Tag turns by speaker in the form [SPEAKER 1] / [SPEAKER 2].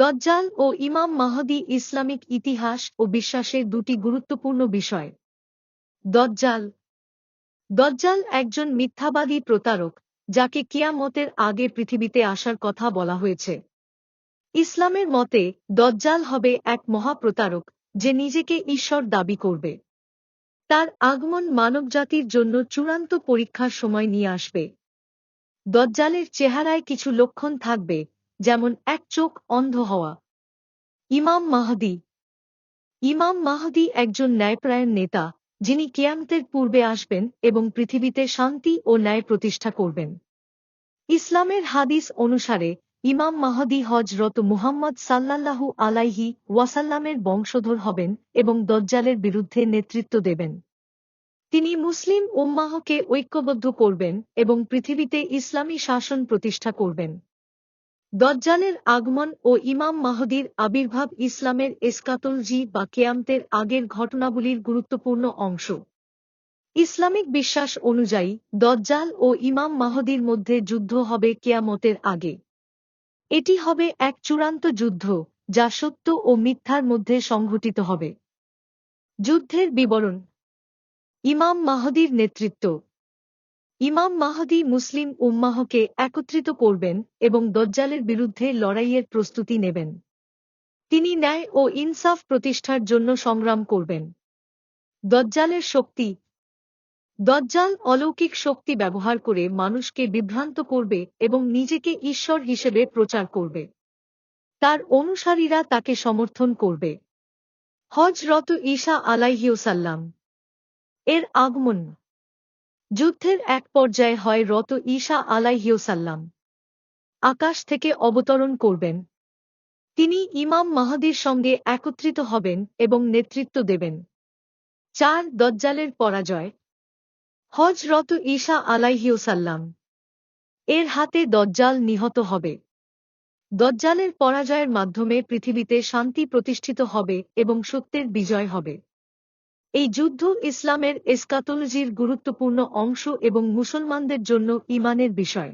[SPEAKER 1] দজ্জাল ও ইমাম মাহদী ইসলামিক ইতিহাস ও বিশ্বাসের দুটি গুরুত্বপূর্ণ বিষয়। দজ্জাল দজ্জাল একজন মিথ্যাবাদী প্রতারক, যাকে কিয়ামতের আগে পৃথিবীতে আসার কথা বলা হয়েছে। ইসলামের মতে দজ্জাল হবে এক মহাপ্রতারক, যে নিজেকে ঈশ্বর দাবি করবে। তার আগমন মানবজাতির জন্য চূড়ান্ত পরীক্ষার সময় নিয়ে আসবে। দজ্জালের চেহারায় কিছু লক্ষণ থাকবে, যেমন এক চোখ অন্ধ হওয়া। ইমাম মাহদী একজন ন্যায়পরায়ণ নেতা, যিনি কিয়ামতের পূর্বে আসবেন এবং পৃথিবীতে শান্তি ও ন্যায় প্রতিষ্ঠা করবেন। ইসলামের হাদিস অনুসারে ইমাম মাহদী হযরত মুহাম্মদ সাল্লাল্লাহু আলাইহি ওয়াসাল্লামের বংশধর হবেন এবং দজ্জালের বিরুদ্ধে নেতৃত্ব দেবেন। তিনি মুসলিম উম্মাহকে ঐক্যবদ্ধ করবেন এবং পৃথিবীতে ইসলামী শাসন প্রতিষ্ঠা করবেন। দজ্জালের আগমন ও ইমাম মাহদীর আবির্ভাব ইসলামের এসকাতলজি বা কিয়ামতের আগের ঘটনাবলীর গুরুত্বপূর্ণ অংশ। ইসলামিক বিশ্বাস অনুযায়ী দজ্জাল ও ইমাম মাহদীর মধ্যে যুদ্ধ হবে কিয়ামতের আগে। এটি হবে এক চূড়ান্ত যুদ্ধ, যা সত্য ও মিথ্যার মধ্যে সংঘটিত হবে। যুদ্ধের বিবরণ। ইমাম মাহদীর নেতৃত্ব। ইমাম মাহদী মুসলিম উম্মাহকে একত্রিত করবেন এবং দজ্জালের বিরুদ্ধে লড়াইয়ের প্রস্তুতি নেবেন। তিনি ন্যায় ও ইনসাফ প্রতিষ্ঠার জন্য সংগ্রাম করবেন। দজ্জালের শক্তি। দজ্জাল অলৌকিক শক্তি ব্যবহার করে মানুষকে বিভ্রান্ত করবে এবং নিজেকে ঈশ্বর হিসেবে প্রচার করবে। তার অনুসারীরা তাকে সমর্থন করবে। হযরত ঈসা আলাইহিসসালাম এর আগমন। যুদ্ধের এক পর্যায়ে হযরত ঈসা আলাইহিসসালাম আকাশ থেকে অবতরণ করবেন। তিনি ইমাম মাহদীর সঙ্গে একত্রিত হবেন এবং নেতৃত্ব দেবেন। ৪ দজ্জালের পরাজয়। হযরত ঈসা আলাইহিসসালাম এর হাতে দজ্জাল নিহত হবে। দজ্জালের পরাজয়ের মাধ্যমে পৃথিবীতে শান্তি প্রতিষ্ঠিত হবে এবং সত্যের বিজয় হবে। এই যুদ্ধ ইসলামের এসকাতলজির গুরুত্বপূর্ণ অংশ এবং মুসলমানদের জন্য ঈমানের বিষয়।